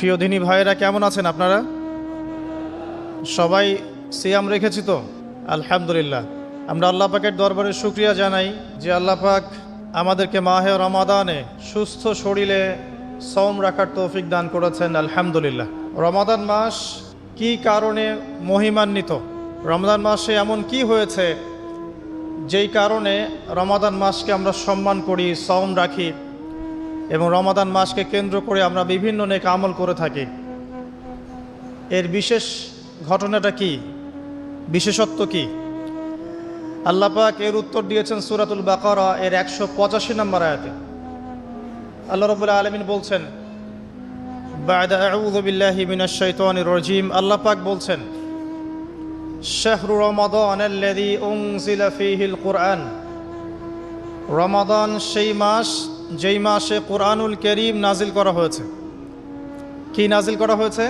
প্রিয় দিনী ভাইয়েরা, কেমন আছেন আপনারা? সবাই সিয়াম রেখেছি তো? আলহামদুলিল্লাহ। আমরা আল্লাহ পাকের দরবারে শুকরিয়া জানাই যে আল্লাহ পাক আমাদেরকে মাহে রমাদানে সুস্থ শরীরে সওম রাখার তৌফিক দান করেছেন। আলহামদুলিল্লাহ। রমাদান মাস কি কারণে মহিমান্বিত? রমাদান মাসে এমন কি হয়েছে যেই কারণে রমাদান মাসকে আমরা সম্মান করি, সওম রাখি এবং রমাদান মাসকে কেন্দ্র করে আমরা বিভিন্ন নেক আমল করে থাকি? এর বিশেষ ঘটনাটা কি, বিশেষত্ব কি? আল্লাহ পাক এর উত্তর দিয়েছেন সূরাতুল বাকারা এর 185 নম্বর আয়াতে। আল্লাহ রাব্বুল আলামিন বলছেন, বা'দা আউযু বিল্লাহি মিনাশ শাইতানির রাজীম, আল্লাহ পাক বলছেন, শাহরু রমাদানাল্লাযী উনজিলা ফীহিল কুরআন, রমাদান সেই মাস যেই মাসে কুরআনুল কারীম নাজিল করা হয়েছে। কি নাজিল করা হয়েছে?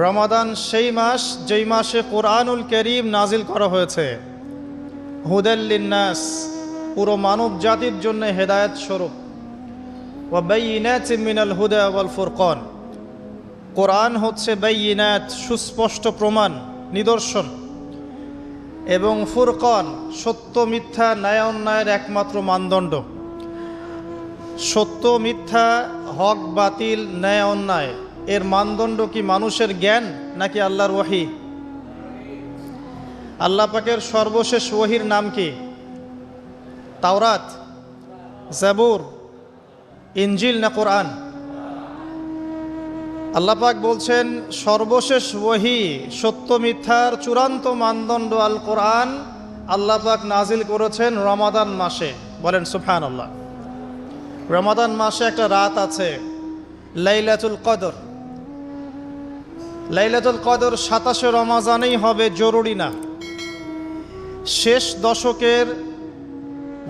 রমাদান সেই মাস যেই মাসে কুরআনুল কারীম নাজিল করা হয়েছে। হুদাল লিন্নাস, পুরো মানব জাতির জন্য হেদায়েত স্বরূপ। ওয়া বাইয়িনাতিন মিনাল হুদা ওয়াল ফুরকান, কোরআন হচ্ছে বাইয়িনাত, সুস্পষ্ট প্রমাণ, নিদর্শন, এবং ফুরকান, সত্য মিথ্যা, ন্যায় অন্যায়ের একমাত্র মানদণ্ড। সত্য মিথ্যা, হক বাতিল, ন্যায় অন্যায় এর মানদণ্ড কি মানুষের জ্ঞান নাকি আল্লাহর ওহী? আল্লাহ পাকের সর্বশেষ ওহীর নাম কি? তাওরাত, জাবুর, ইনজিল না কোরআন? আল্লাহ পাক বলছেন সর্বশেষ ওহী, সত্য মিথ্যার চূড়ান্ত মানদণ্ড আল কোরআন আল্লাহ পাক নাজিল করেছেন রমাদান মাসে। বলেন সুবহানাল্লাহ। রমাদান মাসে একটা রাত আছে, লাইলাতুল কদর। লাইলাতুল কদর 27 রমাজানেই হবে জরুরি না। শেষ দশকের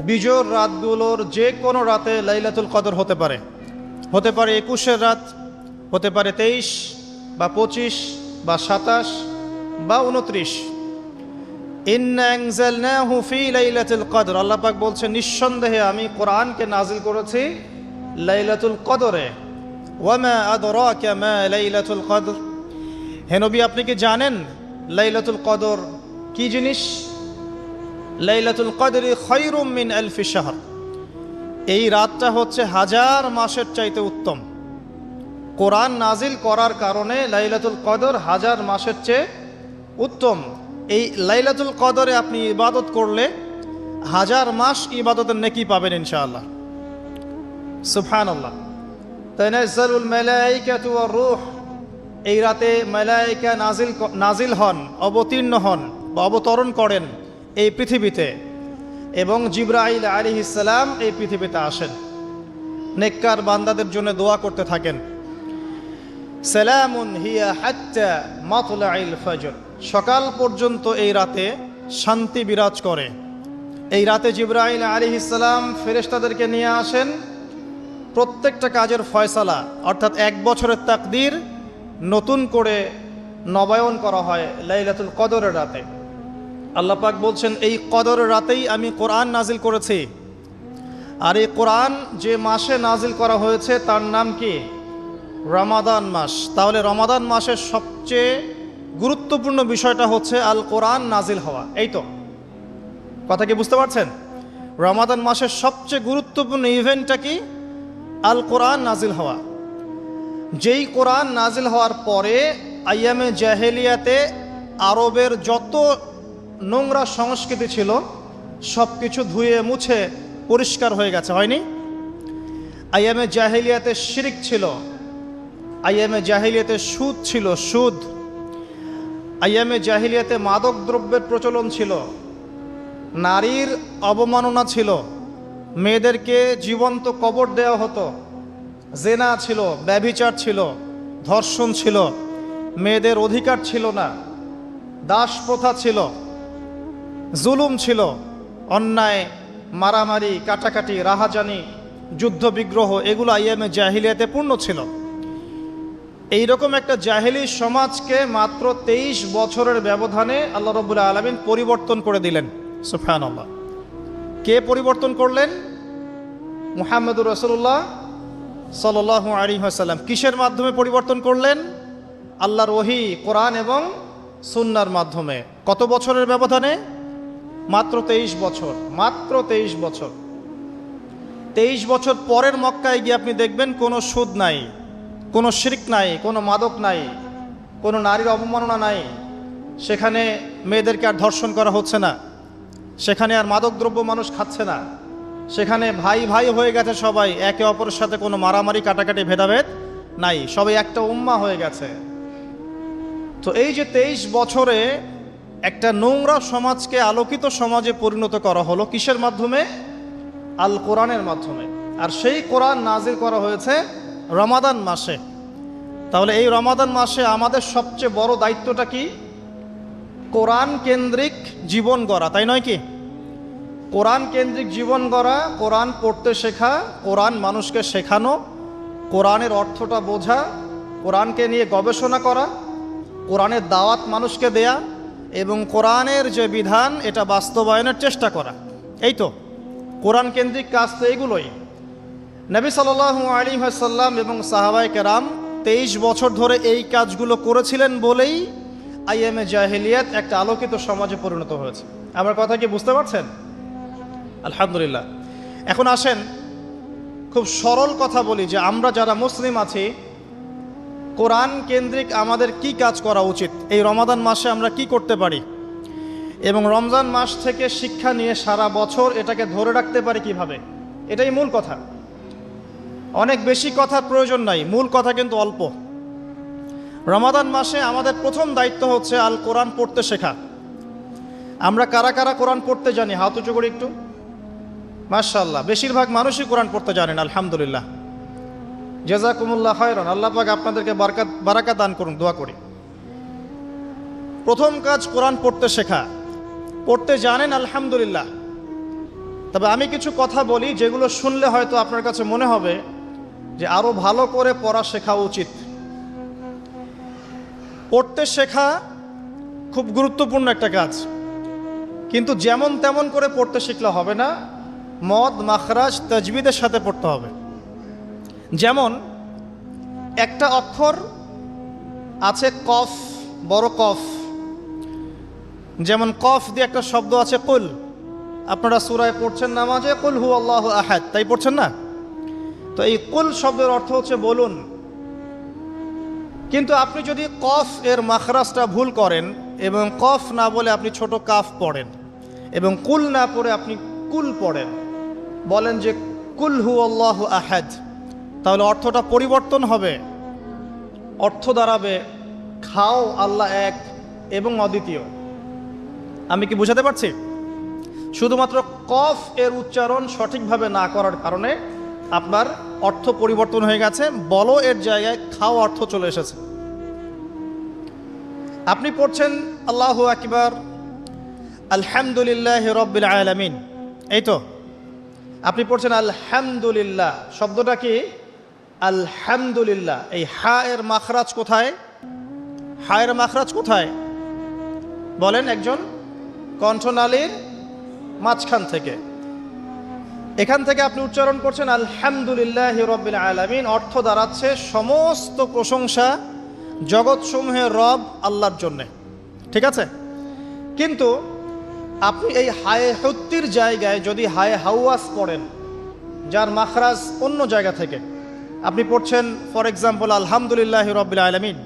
বিজোড় রাতগুলোর যে কোনো রাতে লাইলাতুল কদর হতে পারে। হতে পারে 21-এর রাত, হতে পারে 23 বা 25 বা 27 বা 29। ইন্না আনজালনাহু ফি লাইলাতুল কদর, আল্লাহ পাক বলছেন নিঃসন্দেহে আমি কোরআনকে নাজিল করেছি লাইলাতুল কদরে। ওয়ামা আদরাকা মা লাইলাতুল কদর, হে নবী আপনি কি জানেন লাইলাতুল কদর কি জিনিস? লাইলাতুল কদরি খায়রুম মিন আলফি শাহর, এই রাতটা হচ্ছে 1000 মাসের চাইতে উত্তম। কোরআন নাজিল করার কারণে লাইলাতুল কদর 1000 মাসের চেয়ে উত্তম। এই লাইলাতুল কদরে আপনি ইবাদত করলে 1000 মাস ইবাদতের নেকি পাবেন ইনশাআল্লাহ। সুবহানাল্লাহ। তানাজ্জালুল মালায়েকাতু ওয়ার রূহ, এই রাতে মালায়েকা নাজিল হন, অবতীর্ণ হন বা অবতরণ করেন এই পৃথিবীতে, এবং জিবরাইল আলাইহিস সালাম এই পৃথিবীতে আসেন, নেককার বান্দাদের জন্য দোয়া করতে থাকেন। সালামুন হিয়া হাত্তা মাতলাইল ফজর, সকাল পর্যন্ত এই রাতে শান্তি বিরাজ করে। এই রাতে জিবরাইল আলাইহিস সালাম ফেরেশতাদেরকে নিয়ে আসেন, প্রত্যেকটা কাজের ফয়সালা অর্থাৎ 1 বছরের তাকদীর নতুন করে নবায়ন করা হয় লাইলাতুল কদরের রাতে। আল্লাহ পাক বলছেন এই কদরের রাতেই আমি কোরআন নাজিল করেছি। আর এই কোরআন যে মাসে নাজিল করা হয়েছে তার নাম কি? রমাদান মাস। তাহলে রমাদান মাসের সবচেয়ে গুরুত্বপূর্ণ বিষয়টা হচ্ছে আল কোরআন নাজিল হওয়া। এই তো কথা কি বুঝতে পারছেন? রমাদান মাসের সবচেয়ে গুরুত্বপূর্ণ ইভেন্টটা কি? আল কোরআন নাজিল হওয়া। যেই কোরআন নাজিল হওয়ার পরে আইয়ামে জাহেলিয়াতে আরবের যত নোংরা সংস্কৃতি ছিল সব কিছু ধুয়ে মুছে পরিষ্কার হয়ে গেছে, হয়নি? আইয়ামে জাহেলিয়াতে শিরক ছিল, আইয়ামে জাহেলিয়াতে সুদ ছিল, সুদ। আইয়ামে জাহেলিয়াতে মাদক দ্রব্যের প্রচলন ছিল, নারীর অবমাননা ছিল, মেয়েদেরকে জীবন্ত কবর দেওয়া হতো, জেনা ছিল, ব্যভিচার ছিল, ধর্ষণ ছিল, মেয়েদের অধিকার ছিল না, দাস প্রথা ছিল, জুলুম ছিল, অন্যায়, মারামারি, কাটাকাটি, রাহাজানি, যুদ্ধ বিগ্রহ, এগুলো আইয়ামে জাহিলিয়াতে পূর্ণ ছিল। এইরকম একটা জাহেলি সমাজকে মাত্র 23 বছরের ব্যবধানে আল্লাহ রাব্বুল আলামিন পরিবর্তন করে দিলেন। সুবহানাল্লাহ। কে পরিবর্তন করলেন? মুহাম্মদুর রাসূলুল্লাহ সাল্লাল্লাহু আলাইহি ওয়াসাল্লাম কিসের মাধ্যমে পরিবর্তন করলেন? আল্লাহর ওহী, কোরআন এবং সুন্নাহর মাধ্যমে। কত বছরের ব্যবধানে? মাত্র 23 বছর। মাত্র 23 বছর। 23 বছর পরের মক্কায় গিয়ে আপনি দেখবেন কোনো সুদ নাই, কোনো শিরক নাই, কোনো মাদক নাই, কোনো নারীর অবমাননা নাই। সেখানে মেয়েদেরকে আর ধর্ষণ করা হচ্ছে না, সেখানে আর মাদকদ্রব্য মানুষ খাচ্ছে না, সেখানে ভাই ভাই হয়ে গেছে সবাই, একে অপরের সাথে কোনো মারামারি কাটাকাটি ভেদাভেদ নাই, সবাই একটা উম্মাহ হয়ে গেছে। তো এই যে 23 বছরে একটা নোংরা সমাজকে আলোকিত সমাজে পরিণত করা হলো কিসের মাধ্যমে? আল কোরআনের মাধ্যমে। আর সেই কোরআন নাজিল করা হয়েছে রমাদান মাসে। তাহলে এই রমাদান মাসে আমাদের সবচেয়ে বড় দায়িত্বটা কি? কোরআন কেন্দ্রিক জীবন গড়া, তাই নয় কি? কোরআন কেন্দ্রিক জীবন গড়া, কোরআন পড়তে শেখা, কোরআন মানুষকে শেখানো, কোরআনের অর্থটা বোঝা, কোরআনকে নিয়ে গবেষণা করা, কোরআনের দাওয়াত মানুষকে দেয়া এবং কোরআনের যে বিধান এটা বাস্তবায়নের চেষ্টা করা। এই তো কোরআন কেন্দ্রিক কাজ, তো এগুলোই। নবী সাল্লাল্লাহু আলাইহি ওয়াসাল্লাম এবং সাহাবায়ে কেরাম 23 বছর ধরে এই কাজগুলো করেছিলেন বলেই আইএমএ জাহেলিয়াত একটা আলোকিত সমাজে পরিণত হয়েছে। আমার কথা কি বুঝতে পারছেন? আলহামদুলিল্লাহ। এখন আসেন খুব সরল কথা বলি যে আমরা যারা মুসলিম আছি, কোরআন কেন্দ্রিক আমাদের কি কাজ করা উচিত, এই রমাদান মাসে আমরা কি করতে পারি, এবং রমজান মাস থেকে শিক্ষা নিয়ে সারা বছর এটাকে ধরে রাখতে পারি কিভাবে, এটাই মূল কথা। অনেক বেশি কথার প্রয়োজন নাই, মূল কথা কিন্তু অল্প। রমাদান মাসে আমাদের প্রথম দায়িত্ব হচ্ছে আল কোরআন পড়তে শেখা। আমরা কারা কারা কোরআন পড়তে জানি? হাত উঁচু করে একটু। মাশাআল্লাহ, বেশিরভাগ মানুষই কোরআন পড়তে জানেন, আলহামদুলিল্লাহ। জাযাকুমুল্লাহ খায়রান, আল্লাহ পাক আপনাদেরকে বারাকাত দান করুন, দোয়া করি। প্রথম কাজ কোরআন পড়তে শেখা। পড়তে জানেন, আলহামদুলিল্লাহ। তবে আমি কিছু কথা বলি যেগুলো শুনলে হয়তো আপনার কাছে মনে হবে যে আরো ভালো করে পড়া শেখা উচিত। পড়তে শেখা খুব গুরুত্বপূর্ণ একটা কাজ, কিন্তু যেমন তেমন করে পড়তে শিখলে হবে না, মদ মাখরাজ তাজবিদের সাথে পড়তে হবে। যেমন একটা অক্ষর আছে কফ, বড় কফ, যেমন কফ দিয়ে একটা শব্দ আছে কুল। আপনারা সূরায় পড়ছেন নামাজে কুল হু আল্লাহু আহাদ, তাই পড়ছেন না? তো এই কুল শব্দের অর্থ হচ্ছে বলুন। কিন্তু আপনি যদি কফ এর মাখরাজটা ভুল করেন এবং কফ না বলে আপনি ছোট কাফ পড়েন এবং কুল না পড়ে আপনি কুল পড়েন, বলেন যে কুল হু আল্লাহু আহাদ, তাহলে অর্থটা পরিবর্তন হবে। অর্থ দাঁড়াবে খাও আল্লাহ এক এবং অদ্বিতীয়। আমি কি বুঝাতে পারছি? শুধুমাত্র কফ এর উচ্চারণ সঠিকভাবে না করার কারণে আপনার অর্থ পরিবর্তন হয়ে গেছে, বলো এর জায়গায় খাও অর্থ চলে এসেছে। আপনি পড়ছেন আল্লাহু আকবার, আলহামদুলিল্লাহি রাব্বিল আলামিন, এই তো আপনি পড়ছেন আলহামদুলিল্লাহ। শব্দটা কি? আলহামদুলিল্লাহ। এই হা এর মাখরাজ কোথায়? হা এর মাখরাজ কোথায় বলেন একজন? কণ্ঠনালীর মাঝখান থেকে। এখান থেকে আপনি উচ্চারণ করছেন আলহামদুলিল্লাহি রাব্বিল আলামিন। অর্থ দাঁড়াচ্ছে সমস্ত প্রশংসা জগৎসমূহের রব আল্লাহর জন্যে, ঠিক আছে? কিন্তু আপনি এই হায়ে হুত্তির জায়গায় যদি হায়ে হাওয়াস পড়েন, যার মাখরাজ অন্য জায়গা থেকে, আপনি পড়ছেন ফর এক্সাম্পল আলহামদুলিল্লাহি রাব্বিল আলামিন,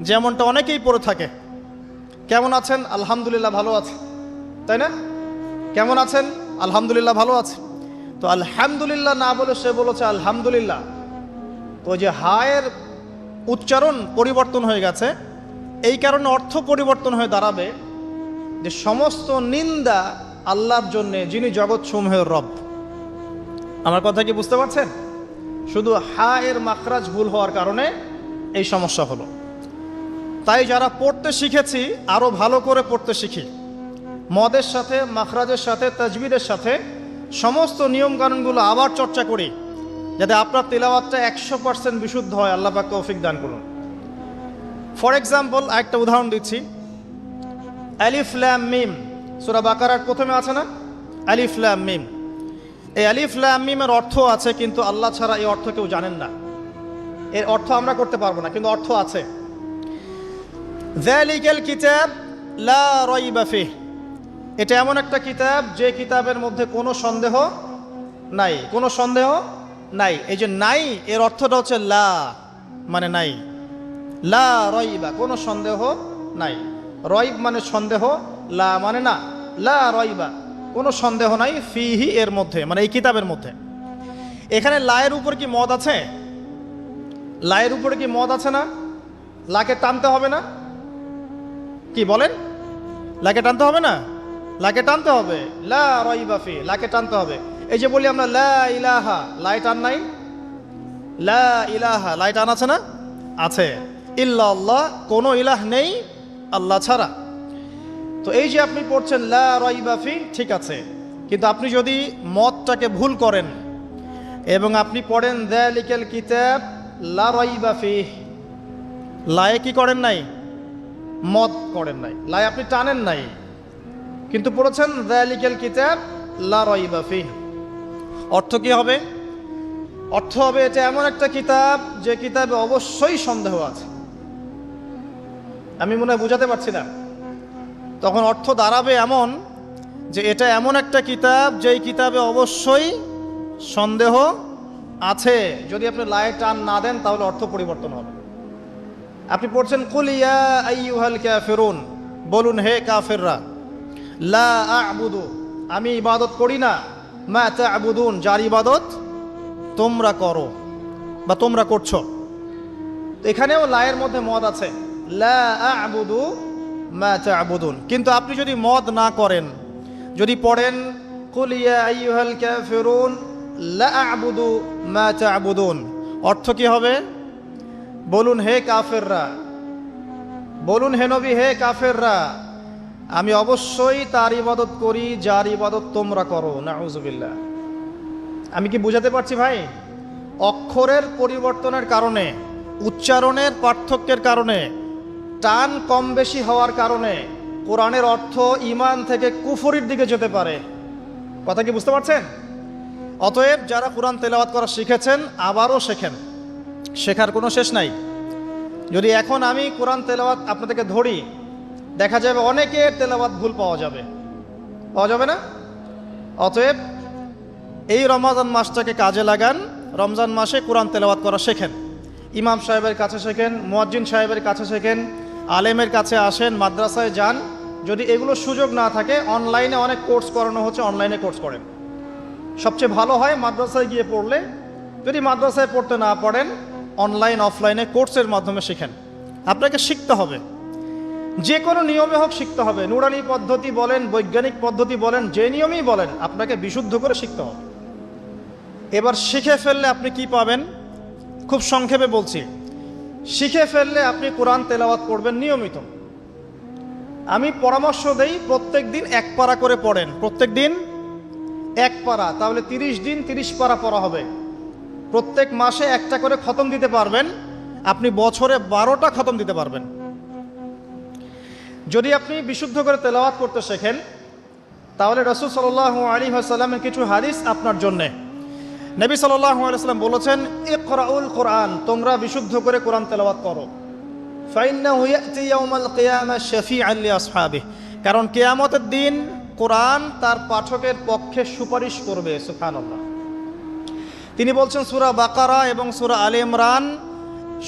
যেমনটা অনেকেই পড়ে থাকে। কেমন আছেন? আলহামদুলিল্লাহ ভালো আছে, তাই না? কেমন আছেন? আলহামদুলিল্লাহ ভালো আছে। তো আলহামদুলিল্লাহ না বলে সে বলেছে আলহামদুলিল্লাহ। তো যে হায়ের উচ্চারণ পরিবর্তন হয়ে গেছে, এই কারণে অর্থ পরিবর্তন হয়ে দাঁড়াবে যে সমস্ত নিন্দা আল্লাহর জন্যে, যিনি জগৎসমূহের রব। আমার কথা কি বুঝতে পারছেন? শুধু হা এর মাখরাজ ভুল হওয়ার কারণে এই সমস্যা হলো। তাই যারা পড়তে শিখেছি আরো ভালো করে পড়তে শিখি, মদের সাথে, মাখরাজের সাথে, তাজবিদের সাথে সমস্ত নিয়মকানুনগুলো আবার চর্চা করি, যাতে আপনার তিলাওয়াতটা 100% বিশুদ্ধ হয়। আল্লাহ পাক তৌফিক দান করুন। ফর এক্সাম্পল একটা উদাহরণ দিচ্ছি, আলিফ লাম মিম, সূরা বাকারার প্রথমে আছে না আলিফ লাম মিম? এই আলিফ লাম মিমের অর্থ আছে, কিন্তু আল্লাহ ছাড়া এই অর্থ কেউ জানেন না। এর অর্থ আমরা করতে পারবো না, কিন্তু অর্থ আছে। যালিকাল কিতাব লা রাইবা ফিহ, এটা এমন একটা কিতাব যে কিতাবের মধ্যে কোনো সন্দেহ নাই, কোনো সন্দেহ নাই। এই যে নাই এর অর্থটা হচ্ছে লা মানে নাই, লা রাইবা কোনো সন্দেহ নাই, রাইব মানে সন্দেহ, লা মানে না, লা রাইবা কোনো সন্দেহ নাই, ফিহি এর মধ্যে মানে এই কিতাবের মধ্যে। এখানে লায়ের উপর কি মদ আছে? লায়ের উপরে কি মদ আছে না? লাকে টানতে হবে না? কি বলেন? লাকে টানতে হবে না? লাকে টানতে হবে, লা রাইবা ফি, লাকে টানতে হবে। এই যে বলি আমরা লা ইলাহা, লাই টান নাই? লা ইলাহা লাই টান আছে না? আছে। ইল্লাল্লাহ, কোনো ইলাহ নেই আল্লাহ ছাড়া। তো এই যে আপনি পড়ছেন লা রাইবা ফি, ঠিক আছে, কিন্তু আপনি যদি মদটাকে ভুল করেন এবং আপনি পড়েন যালিকাল কিতাব লা রাইবা ফি, লায়ে কি করেন নাই? মদ করেন নাই, লাই আপনি টানেন নাই, কিন্তু পড়েছেন যালিকাল কিতাব লা রাইবা ফি। অর্থ কি হবে? অর্থ হবে এটা এমন একটা কিতাব যে কিতাবে অবশ্যই সন্দেহ আছে। আমি মনে হয় বুঝাতে পারছি না। তখন অর্থ দাঁড়াবে এমন যে এটা এমন একটা কিতাব যেই কিতাবে অবশ্যই সন্দেহ আছে। যদি আপনি লায়ে টান না দেন তাহলে অর্থ পরিবর্তন হবে। আপনি পড়ছেন কুল ইয়া আইয়ুহাল কাফিরুন, বলুন হে কাফেররা, লা আ'বুদু, আমি ইবাদত করি না, মা তা'বুদুন, যার ইবাদত তোমরা করো বা তোমরা করছো। এখানেও লায়ের মধ্যে মদ আছে, লা আ'বুদু মা তা'বুদুন। কিন্তু আপনি যদি মদ না করেন, যদি পড়েন কুল ইয়া আইয়ুহাল কাফিরুন লা আ'বুদু মা তা'বুদুন, অর্থ কি হবে? বলুন হে কাফেররা, বলুন হে নবী হে কাফেররা, আমি অবশ্যই তার ইবাদত করি যার ইবাদত তোমরা করো। নাউযুবিল্লাহ। আমি কি বুঝাতে পারছি ভাই? অক্ষরের পরিবর্তনের কারণে, উচ্চারণের পার্থক্যের কারণে, টান কম বেশি হওয়ার কারণে কোরআনের অর্থ ঈমান থেকে কুফরির দিকে যেতে পারে। কথা কি বুঝতে পারছেন? অতএব যারা কোরআন তেলাওয়াত করা শিখেছেন আবারও শেখেন, শেখার কোনো শেষ নাই। যদি এখন আমি কোরআন তেলাওয়াত আপনাদেরকে ধরি, দেখা যাবে অনেকের তেলাওয়াত ভুল পাওয়া যাবে, পাওয়া যাবে না? অতএব এই রমজান মাসটাকে কাজে লাগান, রমজান মাসে কোরআন তেলাওয়াত করা শেখেন। ইমাম সাহেবের কাছে শেখেন, মুয়াজ্জিন সাহেবের কাছে শেখেন, আলেমের কাছে আসেন, মাদ্রাসায় যান। যদি এগুলো সুযোগ না থাকে, অনলাইনে অনেক কোর্স করানো হচ্ছে, অনলাইনে কোর্স করেন। সবচেয়ে ভালো হয় মাদ্রাসায় গিয়ে পড়লে। যদি মাদ্রাসায় পড়তে না পারেন, অনলাইন অফলাইনে কোর্সের মাধ্যমে শেখেন। আপনাকে শিখতে হবে, যে কোনো নিয়মে হোক শিখতে হবে। নুরানি পদ্ধতি বলেন, বৈজ্ঞানিক পদ্ধতি বলেন, যে নিয়মেই বলেন, আপনাকে বিশুদ্ধ করে শিখতে হবে। এবার শিখে ফেললে আপনি কি পাবেন? খুব সংক্ষেপে বলছি। শিখে ফেললে আপনি কোরআন তেলাওয়াত করবেন নিয়মিত। আমি পরামর্শ দেই প্রত্যেক দিন এক পারা করে পড়েন, প্রত্যেক দিন এক পারা, তাহলে 30 দিন 30 পারা পড়া হবে। প্রত্যেক মাসে একটা করে খতম দিতে পারবেন, আপনি বছরে 12টা খতম দিতে পারবেন। যদি আপনি বিশুদ্ধ করে তেলাওয়াত করতে শেখেন, তাহলে রাসূল সাল্লাল্লাহু আলাইহি ওয়াসাল্লামের কিছু হাদিস আপনার জন্যে। নবী সাল্লাল্লাহু আলাইহি ওয়াসাল্লাম বলেছেন, ইকরাউল কোরআন, তোমরা বিশুদ্ধ করে কোরআন তেলাওয়াত করো। ফাইন্নাহু ইয়াতি ইয়াউমাল কিয়ামাহ শাফিআন লিআসহাবিহি, কারণ কিয়ামতের দিন কোরআন তার পাঠকের পক্ষে সুপারিশ করবে। সুবহানাল্লাহ। তিনি বলছেন সূরা বাকারা এবং সূরা আলে ইমরান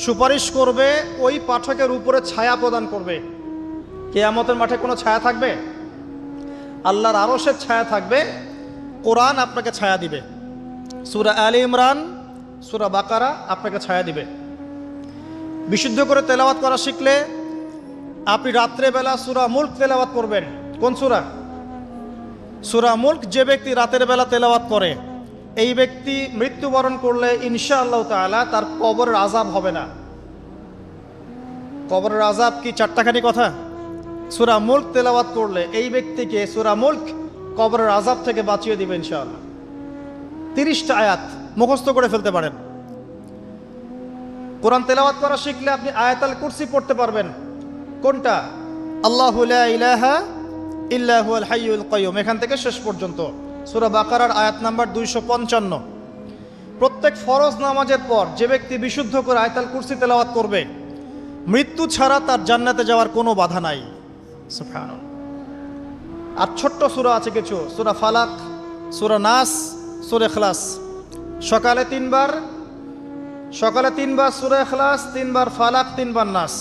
সুপারিশ করবে, ওই পাঠকের উপরে ছায়া প্রদান করবে। কিয়ামতের মাঠে কোনো ছায়া থাকবে? আল্লাহর আরশের ছায়া থাকবে, কোরআন আপনাকে ছায়া দিবে। সূরা আলে ইমরান, সূরা বাকারা আপনাকে ছায়া দিবে। বিশুদ্ধ করে তেলাওয়াত করা শিখলে আপনি রাত্রেবেলা সূরা মুলক তেলাওয়াত করবেন। কোন সূরা? সূরা মুলক। যে ব্যক্তি রাতের বেলা তেলাওয়াত করে, এই ব্যক্তি মৃত্যুবরণ করলে ইনশাআল্লাহ তাআলা তার কবরের আযাব হবে না। কবরের আযাব কি চারটাখানি কথা? সূরা মুলক তেলাওয়াত করলে এই ব্যক্তিকে সূরা মুলক কবরের আযাব থেকে বাঁচিয়ে দিবে ইনশাআল্লাহ। 30টা আয়াত মুখস্থ করে ফেলতে পারেন। কোরআন তেলাওয়াত করা শিখলে আপনি আয়াতুল কুরসি পড়তে পারবেন। কোনটা? আল্লাহু লা ইলাহা ইল্লা হুয়াল হাইয়ুল কাইয়ুম, এখান থেকে শেষ পর্যন্ত। সূরা বাকারার আয়াত নাম্বার 255। প্রত্যেক ফরজ নামাজের পর যে ব্যক্তি বিশুদ্ধ করে আয়াতুল কুরসি তেলাওয়াত করবে, মৃত্যু ছাড়া তার জান্নাতে যাওয়ার কোনো বাধা নাই। সুবহানাল্লাহ। আর ছোট্ট সূরা আছে কিছু, সূরা ফালাক, সূরা নাস, সূরা ইখলাস। সকালে 3 বার সূরা ইখলাস, 3 বার ফালাক, 3 বার নাস।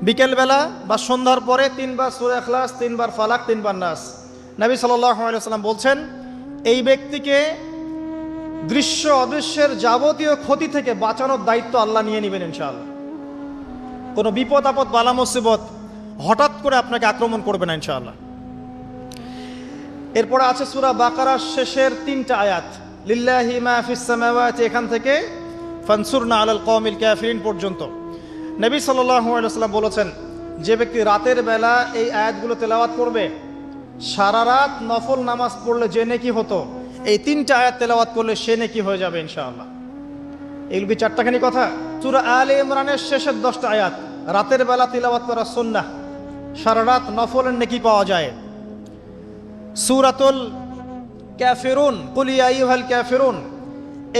বিকেলবেলা বা সন্ধ্যার পরে 3 বার সূরা ইখলাস, 3 বার ফালাক, 3 বার নাস। নবী সাল্লাল্লাহু আলাইহি ওয়াসাল্লাম বলছেন, এই ব্যক্তিকে দৃশ্য অদৃশ্যের যাবতীয় ক্ষতি থেকে বাঁচানোর দায়িত্ব আল্লাহ নিয়ে নেবেন ইনশাআল্লাহ। কোনো বিপদ আপদ বালা মুসিবত হঠাৎ করে আপনাকে আক্রমণ করবে না ইনশাআল্লাহ। এরপরে আছে সূরা বাকারার শেষের 3টা আয়াত, লিল্লাহি মা ফিস সামাওয়াতি, এখান থেকে ফানসুরনা আলাল কওমিল কাফিরিন পর্যন্ত। নবী সাল্লাল্লাহু আলাইহি ওয়াসাল্লাম বলেছেন, যে ব্যক্তি রাতের বেলা এই আয়াতগুলো তেলাওয়াত করবে, সারা রাত নফল নামাজ পড়লে যে নেকি হতো, এই 3টা আয়াত তেলাওয়াত করলে সে নেকি হয়ে যাবে ইনশাআল্লাহ। এগুলো কি 4টাখানি কথা? সূরা আলে ইমরানের শেষের 10টা আয়াত রাতের বেলা তেলাওয়াত করা সুন্নাহ, সারা রাত নফলের নেকি পাওয়া যায়। সূরাতুল কাফিরুন, কুল ইয়া আইয়ুহাল কাফিরুন,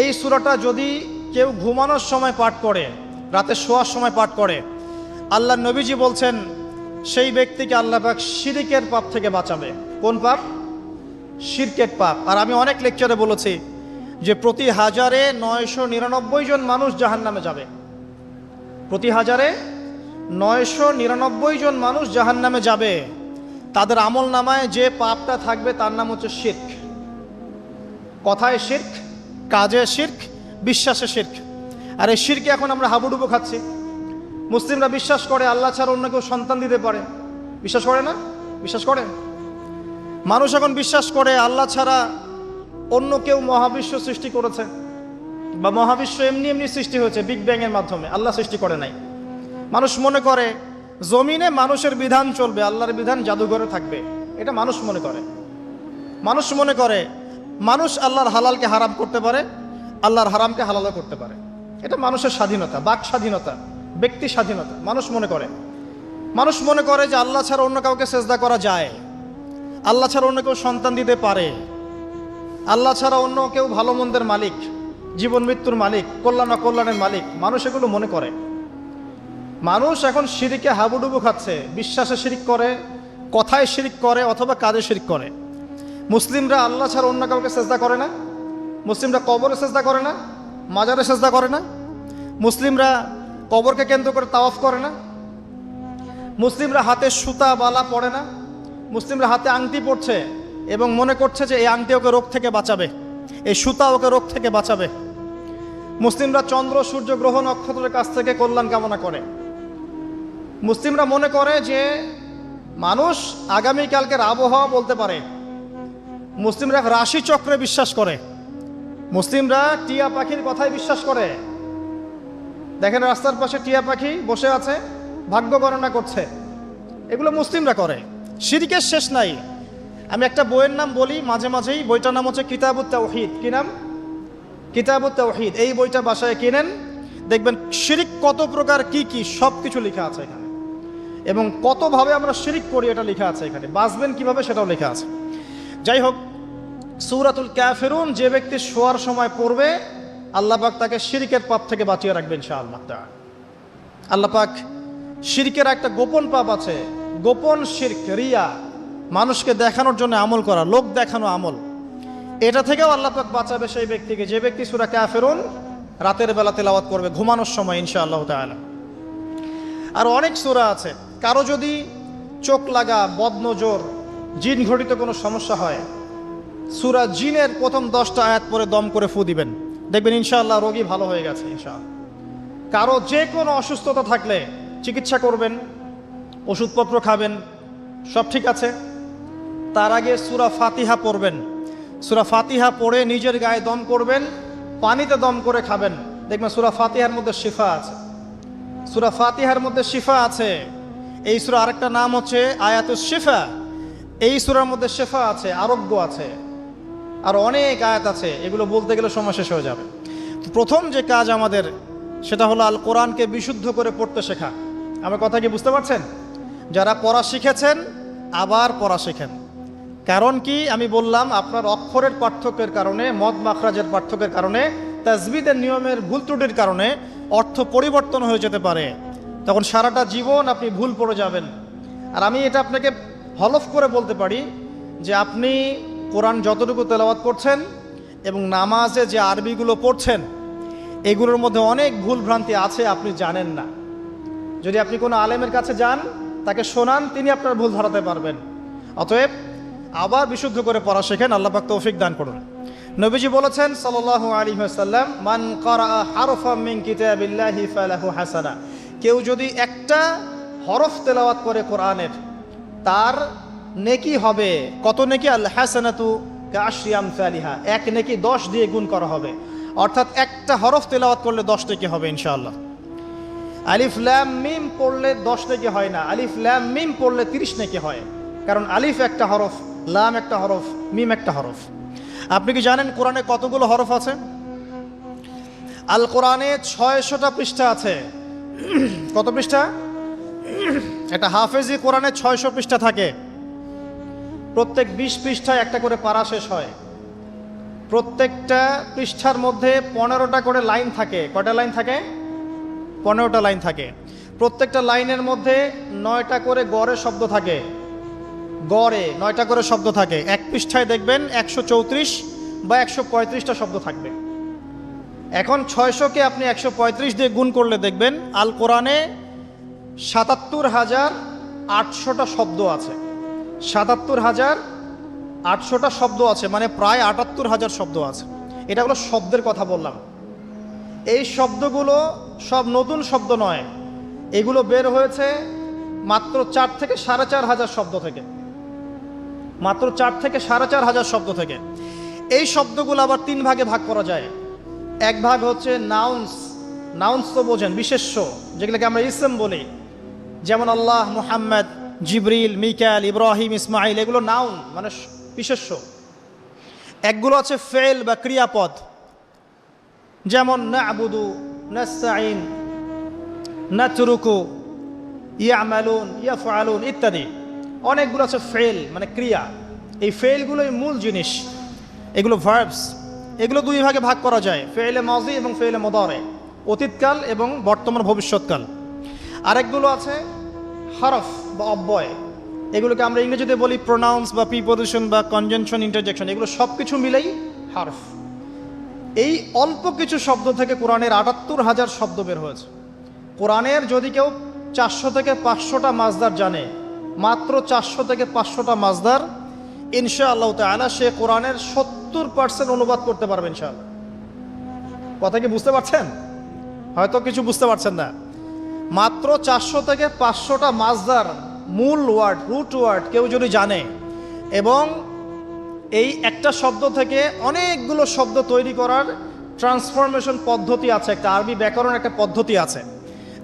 এই সূরাটা যদি কেউ ঘুমানোর সময় পাঠ করে, রাতে শোয়ার সময় পাঠ করে, আল্লাহ নবীজি বলছেন সেই ব্যক্তিকে আল্লাহ পাক শিরকের পাপ থেকে বাঁচাবে। কোন পাপ? শিরকের পাপ। আর আমি অনেক লেকচারে বলেছি যে প্রতি 1000-এ 999 জন মানুষ জাহান্নামে যাবে। প্রতি 1000-এ 999 জন মানুষ জাহান্নামে যাবে। তাদের আমল নামায় যে পাপটা থাকবে তার নাম হচ্ছে শিরক। কথায় শিরক, কাজে শিরক, বিশ্বাসে শিরক। আর এই শিরকে এখন আমরা হাবুডুবু খাচ্ছি। মুসলিমরা বিশ্বাস করে আল্লাহ ছাড়া অন্য কেউ সন্তান দিতে পারে, বিশ্বাস করে না? বিশ্বাস করে। মানুষ এখন বিশ্বাস করে আল্লাহ ছাড়া অন্য কেউ মহাবিশ্ব সৃষ্টি করেছে, বা মহাবিশ্ব এমনি এমনি সৃষ্টি হয়েছে, বিগ ব্যাং এর মাধ্যমে, আল্লাহ সৃষ্টি করে নাই। মানুষ মনে করে জমিনে মানুষের বিধান চলবে, আল্লাহর বিধান জাদুঘরে থাকবে, এটা মানুষ মনে করে। মানুষ মনে করে মানুষ আল্লাহর হালালকে হারাম করতে পারে, আল্লাহর হারামকে হালালও করতে পারে। এটা মানুষের স্বাধীনতা, বাক স্বাধীনতা, ব্যক্তি স্বাধীনতা। মানুষ মনে করে যে আল্লাহ ছাড়া অন্য কাউকে সেজদা করা যায়, আল্লাহ ছাড়া অন্য কেউ সন্তান দিতে পারে, আল্লাহ ছাড়া অন্য কেউ ভালো মন্দের মালিক, জীবন মৃত্যুর মালিক, কল্যাণ অকল্যাণের মালিক। মানুষ এগুলো মনে করে। মানুষ এখন শিরকে হাবুডুবু খাচ্ছে, বিশ্বাসে শিরিক করে, কথায় শিরিক করে, অথবা কাজে শিরিক করে। মুসলিমরা আল্লাহ ছাড়া অন্য কাউকে সেজদা করে না, মুসলিমরা কবরে সেজদা করে না, মাজারে সেজদা করে না, মুসলিমরা কবরকে কেন্দ্র করে তাওয়াফ করে না, মুসলিমরা হাতে সুতা বালা পড়ে না, মুসলিমরা হাতে আংটি পড়ছে এবং মনে করছে যে এই আংটি ওকে রোগ থেকে বাঁচাবে, এই সুতা ওকে রোগ থেকে বাঁচাবে। মুসলিমরা চন্দ্র সূর্য গ্রহ নক্ষত্রের কাছ থেকে কল্যাণ কামনা করে। মুসলিমরা মনে করে যে মানুষ আগামীকালকের আবহাওয়া বলতে পারে। মুসলিমরা রাশি চক্রে বিশ্বাস করে। মুসলিমরা টিয়া পাখির কথাই বিশ্বাস করে। দেখেন রাস্তার পাশে টিয়া পাখি বসে আছে, ভাগ্য গণনা করছে। এগুলো মুসলিমরা করে। শিরকের শেষ নাই। আমি একটা বইয়ের নাম বলি মাঝে মাঝেই, বইটার নাম হচ্ছে কিতাবুত তাওহীদ। কি নাম? কিতাবুত তাওহীদ। এই বইটা বাসায় কিনেন, দেখবেন শিরিক কত প্রকার, কি কি সব কিছু লেখা আছে এখানে, এবং কতভাবে আমরা শিরিক করি এটা লেখা আছে এখানে, বাঁচবেন কিভাবে সেটাও লেখা আছে। যাই হোক, সূরাতুল কাফিরুন যে ব্যক্তি শোয়ার সময় পড়বে, আল্লাহ পাক তাকে শিরকের পাপ থেকে বাঁচিয়ে রাখবেন ইনশাআল্লাহ তাআলা। আল্লাহ পাক শিরকের একটা গোপন পাপ আছে, গোপন শিরক, রিয়া, মানুষকে দেখানোর জন্য আমল করা, লোক দেখানো আমল। এটা থেকেও আল্লাহ পাক বাঁচাবে সেই ব্যক্তিকে, যে ব্যক্তি সূরা কাফিরুন রাতের বেলা তেলাওয়াত করবে ঘুমানোর সময় ইনশাআল্লাহ তাআলা। আর অনেক সূরা আছে। কারো যদি চোখ লাগা, বদনজর, জিন ঘটিত কোনো সমস্যা হয়, সূরা জিনের প্রথম 10টা আয়াত পরে দম করে ফু দিবেন, দেখবেন ইনশাআল্লাহ রোগী ভালো হয়ে গেছে ইনশাআল্লাহ। কারো যে কোনো অসুস্থতা থাকলে চিকিৎসা করবেন, ওষুধপত্র খাবেন, সব ঠিক আছে। তার আগে সূরা ফাতিহা পড়বেন। সূরা ফাতিহা পড়ে নিজের গায়ে দম করবেন, পানিতে দম করে খাবেন, দেখবেন সূরা ফাতিহার মধ্যে শিফা আছে। সূরা ফাতিহার মধ্যে শিফা আছে। এই সূরা আরেকটা নাম হচ্ছে আয়াতুশ শিফা। এই সূরার মধ্যে শিফা আছে, আরোগ্য আছে, আর অনেক আয়াত আছে, এগুলো বলতে গেলে সময় শেষ হয়ে যাবে। তো প্রথম যে কাজ আমাদের, সেটা হলো আল কোরআনকে বিশুদ্ধ করে পড়তে শেখা। আমার কথা কি বুঝতে পারছেন? যারা পড়া শিখেছেন আবার পড়া শেখেন। কারণ কি? আমি বললাম আপনার অক্ষরের পার্থক্যের কারণে, মদ মাখরাজের পার্থক্যের কারণে তাজবিদের নিয়মের ভুল ত্রুটির কারণে অর্থ পরিবর্তন হয়ে যেতে পারে, তখন সারাটা জীবন আপনি ভুল পড়ে যাবেন। আর আমি এটা আপনাকে হলফ করে বলতে পারি যে আপনি কোরআন যতটুকু তেলাওয়াত করছেন এবং নামাজে যে আরবিগুলো পড়ছেন এগুলোর মধ্যে অনেক ভুল ভ্রান্তি আছে, আপনি জানেন না। যদি আপনি কোনো আলেমের কাছে যান, তাকে শোনান, তিনি আপনার ভুল ধরাতে পারবেন। অতএব আবার বিশুদ্ধ করে পড়া শেখেন, আল্লাহ পাক তৌফিক দান করুন। নবীজি বলেছেন সাল্লাল্লাহু আলাইহি ওয়াসাল্লাম, মান ক্বারাআ হারফাম মিন কিতাবিল্লাহি ফালাহু হাসানা, কেউ যদি একটা হরফ তেলাওয়াত করে কোরআনের, তার নেকি হবে কত নেকি? আল হাসানাতু কাআশরি আমসালিহা, এক নেকি 10 দিয়ে গুণ করা হবে। অর্থাৎ একটা হরফ তেলাওয়াত করলে 10 নেকি হবে ইনশাআল্লাহ। আলিফ লাম মিম পড়লে 10 নেকি হয় না, আলিফ লাম মিম পড়লে 30 নেকি হয়। কারণ আলিফ একটা হরফ, লাম একটা হরফ, মিম একটা হরফ। আপনি কি জানেন কোরআনে কতগুলো হরফ আছে? আল কোরআনে 600টা পৃষ্ঠা আছে। কত পৃষ্ঠা? একটা হাফেজি কোরআনে 600 পৃষ্ঠা থাকে। প্রত্যেক 20 পৃষ্ঠায় একটা করে পারা শেষ হয়। প্রত্যেকটা পৃষ্ঠার মধ্যে 15টা করে লাইন থাকে। কয়টা লাইন থাকে? 15টা লাইন থাকে। প্রত্যেকটা লাইনের মধ্যে 9টা করে গড়ে শব্দ থাকে। গড়ে 9টা করে শব্দ থাকে। এক পৃষ্ঠায় দেখবেন 134 বা 135টা শব্দ থাকবে। এখন 600কে আপনি 135 দিয়ে গুণ করলে দেখবেন আল কোরআনে 77,800টা শব্দ আছে। 77,800টা শব্দ আছে, মানে প্রায় 78,000 শব্দ আছে। এটা হলো শব্দের কথা বললাম। এই শব্দগুলো সব নতুন শব্দ নয়, এগুলো বের হয়েছে মাত্র 4 থেকে 4,500 শব্দ থেকে। মাত্র 4 থেকে 4,500 শব্দ থেকে। এই শব্দগুলো আবার 3 ভাগে ভাগ করা যায়। এক ভাগ হচ্ছে নাউন্স। নাউন্স তো বোঝেন, বিশেষ্য, যেগুলোকে আমরা ইসম বলি। যেমন আল্লাহ, মুহাম্মদ, জিবরিল, মিকাল, ইব্রাহিম, ইসমাইল, এগুলো নাউন মানে বিশেষ্য। একগুলো আছে ফেল বা ক্রিয়াপদ, যেমন না'বুদু, নাস্তাইন, নাতরুকু, ইয়ামালুন, ইয়াফআলুন ইত্যাদি। অনেকগুলো আছে ফেল মানে ক্রিয়া। এই ফেলগুলোই মূল জিনিস, এগুলো ভার্বস। এগুলো 2 ভাগে ভাগ করা যায়, ফেলে মাজি এবং ফেলে মুদারে, অতীতকাল এবং বর্তমান ভবিষ্যৎকাল। আরেকগুলো আছে হরফ বা অব্যয়। এগুলোকে আমরা ইংরেজিতে বলি প্রোনাউন্স বা প্রিপোজিশন বা কনজাংশন, ইন্টারজেকশন। এগুলো সব কিছু মিলেই হরফ। এই অল্প কিছু শব্দ থেকে কোরআনের 78,000 শব্দ বের হয়েছে। কোরআনের যদি কেউ 400 থেকে 500টা মাজদার জানে, মাত্র 400 থেকে 500টা মাজদার, ইনশাআল্লাহ তাআলা সে কোরআনের 70% অনুবাদ করতে পারবে ইনশাআল্লাহ। কথা কি বুঝতে পারছেন? হয়তো কিছু বুঝতে পারছেন না। মাত্র 400 থেকে 500টা মাজদার, মূল ওয়ার্ড, রুট ওয়ার্ড কেউ যদি জানে, এবং এই একটা শব্দ থেকে অনেকগুলো শব্দ তৈরি করার ট্রান্সফরমেশন পদ্ধতি আছে, একটা আরবি ব্যাকরণ একটা পদ্ধতি আছে,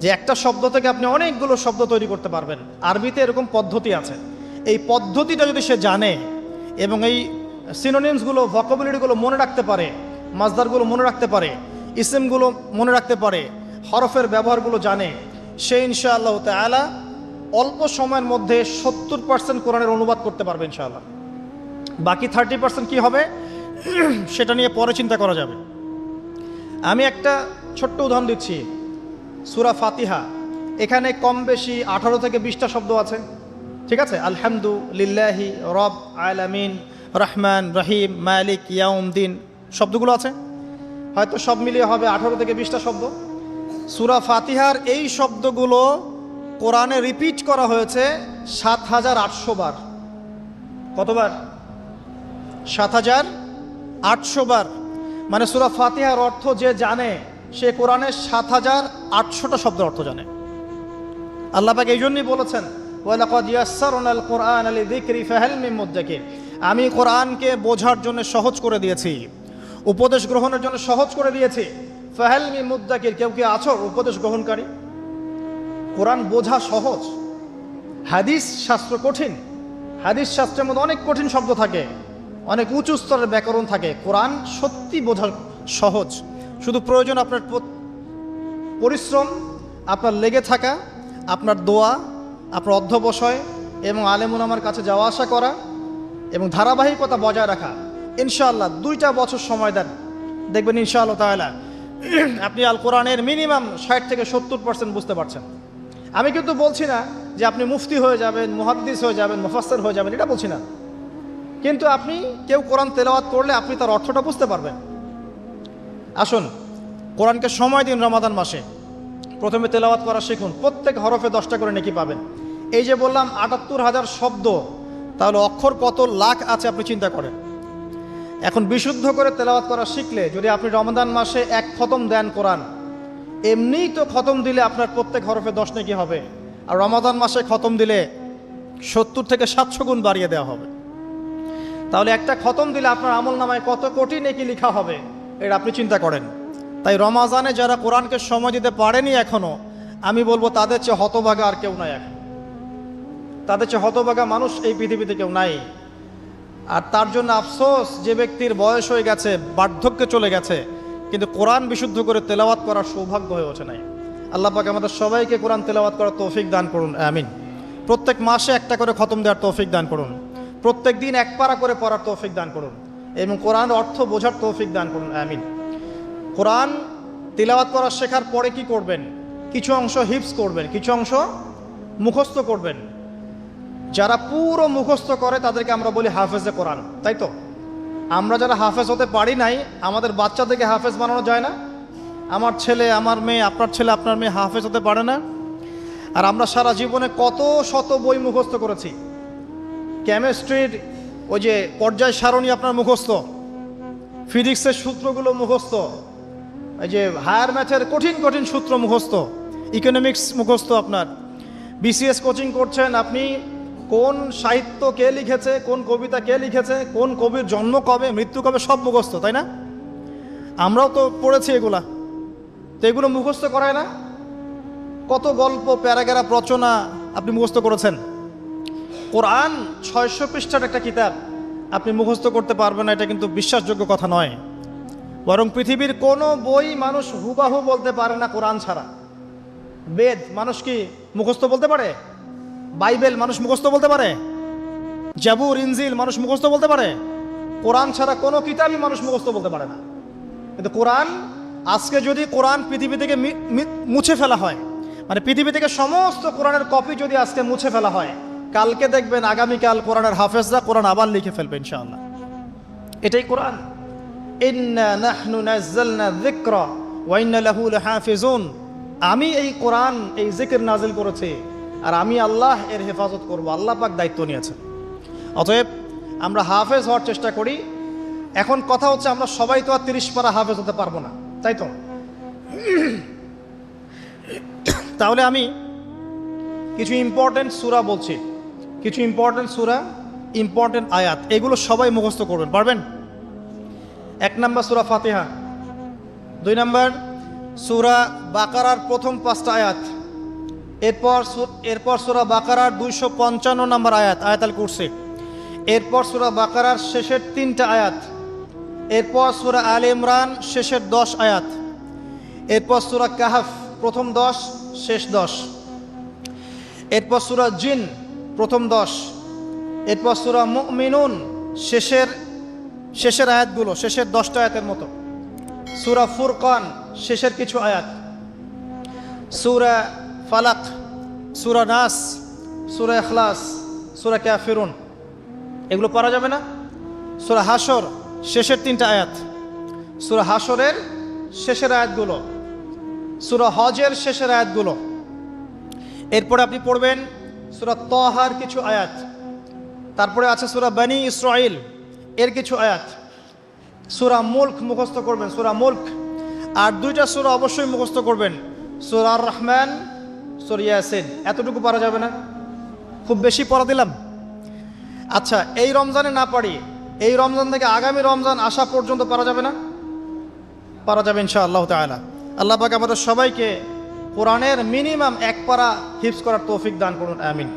যে একটা শব্দ থেকে আপনি অনেকগুলো শব্দ তৈরি করতে পারবেন। আরবিতে এরকম পদ্ধতি আছে। এই পদ্ধতিটা যদি সে জানে এবং এই সিনোনিমসগুলো, ভোকাবুলারিগুলো মনে রাখতে পারে, মাজদারগুলো মনে রাখতে পারে, ইসিমগুলো মনে রাখতে পারে, হরফের ব্যবহারগুলো জানে, সে ইনশাআল্লাহ তাআলা অল্প সময়ের মধ্যে 70% কোরআনের অনুবাদ করতে পারবে ইনশাআল্লাহ। বাকি 30% কি হবে সেটা নিয়ে পরে চিন্তা করা যাবে। আমি একটা ছোট্ট উদাহরণ দিচ্ছি। সূরা ফাতিহা, এখানে কম বেশি 18 থেকে 20টা শব্দ আছে, ঠিক আছে? আলহামদুলিল্লাহি রব আলামিন, রহমান রহিম, মালিক ইয়াউমদ্দিন, শব্দগুলো আছে। হয়তো সব মিলিয়ে হবে 18 থেকে 20টা শব্দ। সূরা ফাতিহার এই শব্দগুলো কোরআনে রিপিট করা হয়েছে 7,800 বার। কতবার? 7,800 বার। মানে সূরা ফাতিহার অর্থ যে জানে, সে কোরআনের 7,800টা শব্দের অর্থ জানে। আল্লাহ পাক এই জন্যই বলেছেন, ওয়ালাকাদ ইয়াসসারনাল কুরআনা লিযিকরি ফাহাল মিন মুদ্দাকির। আমি কোরআনকে বোঝার জন্য সহজ করে দিয়েছি, উপদেশ গ্রহণের জন্য সহজ করে দিয়েছি। ফাহাল মিন মুদ্দাকির, কেউ কি আছো উপদেশ গ্রহণকারী? কোরআন বোঝা সহজ। হাদিস শাস্ত্র কঠিন। হাদিস শাস্ত্রের মধ্যে অনেক কঠিন শব্দ থাকে, অনেক উঁচু স্তরের ব্যাকরণ থাকে। কোরআন সত্যি বোঝা সহজ। শুধু প্রয়োজন আপনার পরিশ্রম, আপনার লেগে থাকা, আপনার দোয়া, আপনার অধ্যবসায় এবং আলেম উলামার কাছে যাওয়া আসা করা এবং ধারাবাহিকতা বজায় রাখা। ইনশাআল্লাহ 2টা বছর সময় দেন, দেখবেন ইনশাআল্লাহ তাআলা আপনি আল কোরআনের মিনিমাম 60 থেকে 70% বুঝতে পারছেন। আমি কিন্তু বলছি না যে আপনি মুফতি হয়ে যাবেন, মুহাদ্দিস হয়ে যাবেন, মুফাসসির হয়ে যাবেন, এটা বলছি না। কিন্তু আপনি কেউ কোরআন তেলাওয়াত করলে আপনি তার অর্থটা বুঝতে পারবেন। আসুন কোরআনকে সময় দিন রমাদান মাসে, প্রথমে তেলাওয়াত করা শিখুন, প্রত্যেক হরফে 10টা করে নেকি পাবেন। এই যে বললাম ৭৮,০০০ শব্দ, তাহলে অক্ষর কত লাখ আছে আপনি চিন্তা করেন। এখন বিশুদ্ধ করে তেলাওয়াত করা শিখলে যদি আপনি রমাদান মাসে এক খতম দেন কোরআন, এমনিই তো খতম দিলে আপনার প্রত্যেক হরফে 10 নেকি হবে, আর রমাদান মাসে খতম দিলে 70 থেকে 700 গুণ বাড়িয়ে দেওয়া হবে। তাহলে একটা খতম দিলে আপনার আমল নামায় কত কোটি নেকি লেখা হবে, এটা আপনি চিন্তা করেন। তাই রমাজানে যারা কোরআনকে সময় দিতে পারেনি এখনো, আমি বলবো তাদের চেয়ে হতভাগা আর কেউ নাই এখন। তাদের চেয়ে হতভাগা মানুষ এই পৃথিবীতে কেউ নাই। আর তার জন্য আফসোস, যে ব্যক্তির বয়স হয়ে গেছে, বার্ধক্যে চলে গেছে, কিন্তু কোরআন বিশুদ্ধ করে তেলাওয়াত করার সৌভাগ্য হয়ে ওঠে নাই। আল্লাহ পাক আমাদের সবাইকে কোরআন তেলাওয়াত করার তৌফিক দান করুন, আমিন। প্রত্যেক মাসে একটা করে খতম দেওয়ার তৌফিক দান করুন, প্রত্যেক দিন এক পারা করে পড়ার তৌফিক দান করুন, এবং কোরআন অর্থ বোঝার তৌফিক দান করুন, আমিন। কোরআন তিলাওয়াত করা শেখার পরে কি করবেন? কিছু অংশ হিফজ করবেন, কিছু অংশ মুখস্থ করবেন। যারা পুরো মুখস্থ করে তাদেরকে আমরা বলি হাফেজে কোরআন, তাই তো? আমরা যারা হাফেজ হতে পারি নাই, আমাদের বাচ্চাদেরকে হাফেজ বানানো যায় না? আমার ছেলে, আমার মেয়ে, আপনার ছেলে, আপনার মেয়ে হাফেজ হতে পারে না? আর আমরা সারা জীবনে কত শত বই মুখস্থ করেছি। কেমিস্ট্রির ওই যে পর্যায় সারণী আপনার মুখস্থ, ফিজিক্সের সূত্রগুলো মুখস্থ, এই যে হায়ার ম্যাথের কঠিন কঠিন সূত্র মুখস্থ, ইকোনমিক্স মুখস্থ। আপনার বিসিএস কোচিং করছেন, আপনি কোন সাহিত্য কে লিখেছে, কোন কবিতা কে লিখেছে, কোন কবির জন্ম কবে, মৃত্যু কবে, সব মুখস্থ, তাই না? আমরাও তো পড়েছি এগুলা। তো এগুলো মুখস্থ করায় না? কত গল্প, প্যারাগ্রাফ রচনা আপনি মুখস্থ করেছেন। কোরআন 600 পৃষ্ঠার একটা কিতাব, আপনি মুখস্থ করতে পারবেন না, এটা কিন্তু বিশ্বাসযোগ্য কথা নয়। বরং পৃথিবীর কোনো বই মানুষ হুবাহু বলতে পারে না কোরআন ছাড়া। বেদ মানুষ কি মুখস্থ বলতে পারে? বাইবেল মানুষ মুখস্থ বলতে পারে? জাবুর, ইনজিল মানুষ মুখস্থ বলতে পারে? কোরআন ছাড়া কোনো কিতাবই মানুষ মুখস্থ বলতে পারে না। কিন্তু কোরআন, আজকে যদি কোরআন পৃথিবী থেকে মুছে ফেলা হয়, মানে পৃথিবী থেকে সমস্ত কোরআনের কপি যদি আজকে মুছে ফেলা হয়, কালকে দেখবেন আগামীকাল কোরআনের হাফেজরা কোরআন আবার লিখে ফেলবে ইনশাআল্লাহ। এটাই কোরআন। ইন্না নাহনু নাযালনা যিকরা ওয়া ইন্না লাহু লাহাফিজুন। আমি এই কোরআন, এই জিকির নাজিল করেছি, আর আমি আল্লাহ এর হেফাজত করব। আল্লাহ পাক দায়িত্ব নিয়েছেন। অতএব আমরা হাফেজ হওয়ার চেষ্টা করি। এখন কথা হচ্ছে, আমরা সবাই তো আর 30 পারা হাফেজ হতে পারবো না, তাই তো? তাহলে আমি কিছু ইম্পর্টেন্ট সূরা বলছি, কিছু ইম্পর্টেন্ট সূরা, ইম্পর্টেন্ট আয়াত, এগুলো সবাই মুখস্থ করবেন, পারবেন? 1 নম্বর সূরা ফাতিহা, 2 নম্বর সূরা বাকারার প্রথম 5টা আয়াত, এরপর সূরা বাকারার 255 নম্বর আয়াত, আয়াতুল কুরসি, এরপর সূরা বাকারার শেষের 3টা আয়াত, এরপর সূরা আলে ইমরান শেষের 10 আয়াত, এরপর সূরা কাহফ প্রথম 10 শেষ 10, এরপর সূরা জিন প্রথম 10, এরপর সূরা মুমিনুন শেষের আয়াতগুলো, শেষের 10টা আয়াতের মতো, সূরা ফুরকান শেষের কিছু আয়াত, সূরা ফালাক, সূরা নাস, সূরা ইখলাস, সূরা কাফিরুন, এগুলো পড়া যাবে না? সূরা হাশর শেষের 3টা আয়াত, সূরা হাশরের শেষের আয়াতগুলো, সূরা হজের শেষের আয়াতগুলো। এরপরে আপনি পড়বেন সূরা তাহার কিছু আয়াত, তারপরে আছে সূরা বনী ইসরাইল এর কিছু আয়াত, সূরা মুলক মুখস্থ করবেন, সূরা মুলক। আর 2টা সূরা অবশ্যই মুখস্থ করবেন, সূরা আর রহমান, সূরা ইয়াসিন। এতটুকু পড়া যাবে না? খুব বেশি পড়া দিলাম? আচ্ছা, এই রমজানে না পারি, এই রমজান থেকে আগামী রমজান আসা পর্যন্ত পারা যাবে না? পারা যাবে ইনশাআল্লাহ তাআলা। আল্লাহ পাক আমাদের সবাইকে কোরআনের মিনিমাম 1 পারা হিফজ করার তৌফিক দান করুন, আমিন।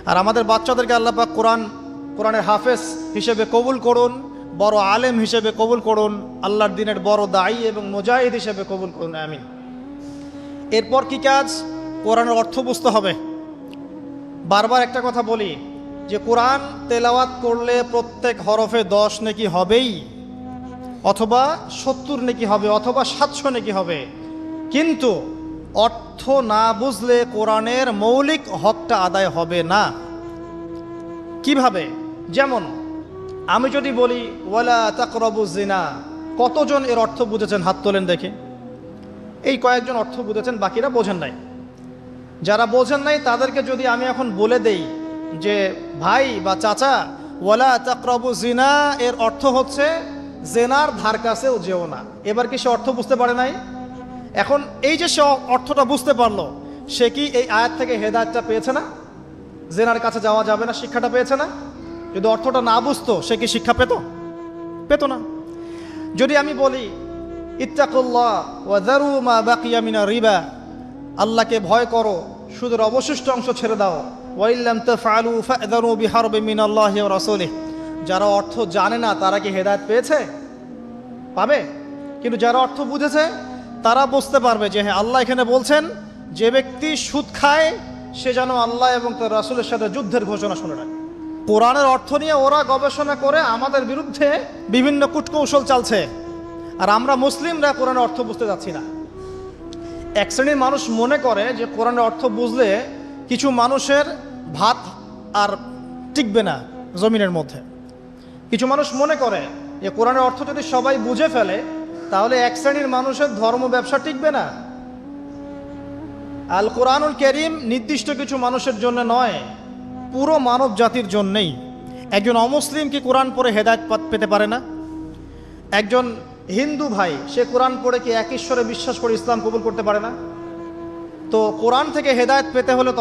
আর আমাদের বাচ্চাদেরকে আল্লাহ পাক কোরআনের হাফেজ হিসেবে কবুল করুন, বড় আলেম হিসেবে কবুল করুন, আল্লাহর দিনের বড় দায়ী এবং মুজাহিদ হিসেবে কবুল করুন, আমিন। এরপর কি কাজ? কোরআনের অর্থ বুঝতে হবে। বারবার একটা কথা বলি যে কোরআন তেলাওয়াত করলে প্রত্যেক হরফে 10 নেকি হবেই, অথবা 70 নেকি হবে, অথবা 700 নেকি হবে। কিন্তু অর্থ না বুঝলে কোরআনের মৌলিক হকটা আদায় হবে না। কিভাবে? যেমন আমি যদি বলি ওয়ালা তাকরাবু জিনা, কতজন এর অর্থ বুঝেছেন? হাত তোলেন দেখে। এই কয়েকজন অর্থ বুঝেছেন, বাকিরা বোঝেন নাই। যারা বোঝেন নাই তাদেরকে যদি আমি এখন বলে দেই যে ভাই বা চাচা, ওয়ালা তাকরাবু জিনা এর অর্থ হচ্ছে জেনার ধার কাছেও যেও না, এবার কি সে অর্থ বুঝতে পারে নাই? এখন এই যে সে অর্থটা বুঝতে পারলো, সে কি এই আয়াত থেকে হেদায়েতটা পেয়েছে না? জেনার কাছে যাওয়া যাবে না শিক্ষাটা পেয়েছে না? যদি অর্থটা না বুঝতো, সে কি শিক্ষা পেত না। যদি আমি বলি ইত্তাকুল্লাহ ওয়া যারু মা বাকিয়া মিনার রিবা, আল্লাহকে ভয় করো, সুদের অবশিষ্ট অংশ ছেড়ে দাও, ওয়া ইল্লাম তাফআলু ফা'যারু বিহারবিন মিনাল্লাহি ওয়া রাসূলিহি, যারা অর্থ জানে না তারা কি হেদায়েত পেয়েছে? পাবে। কিন্তু যারা অর্থ বুঝেছে তারা বুঝতে পারবে যে হ্যাঁ, আল্লাহ এখানে বলছেন যে ব্যক্তি সুদ খায় সে যেন আল্লাহ এবং তার রাসূলের সাথে যুদ্ধের ঘোষণা শুনে রাখে। কোরআনের অর্থ নিয়ে ওরা গবেষণা করে আমাদের বিরুদ্ধে বিভিন্ন কূটকৌশল চালছে, আর আমরা মুসলিমরা কোরআনের অর্থ বুঝতে যাচ্ছি না। এক শ্রেণীর মানুষ মনে করে যে কোরআনের অর্থ বুঝলে কিছু মানুষের ভাত আর টিকবে না জমিনের মধ্যে। কিছু মানুষ মনে করে যে কোরআনের অর্থ যদি সবাই বুঝে ফেলে তাহলে এক শ্রেণীর মানুষের ধর্ম ব্যবসা টিকবে না। আল কোরআনুল কারীম নির্দিষ্ট কিছু মানুষের জন্য নয়, পুরো মানব জাতির জন্যেই। একজন অমুসলিম কি কোরআন পড়ে হেদায়েত পেতে পারে না? একজন হিন্দু ভাই সে কোরআন পড়ে কি এক ঈশ্বরে বিশ্বাস করে ইসলাম কবুল করতে পারে না? তো কোরআন থেকে হেদায়েত পেতে হলে তো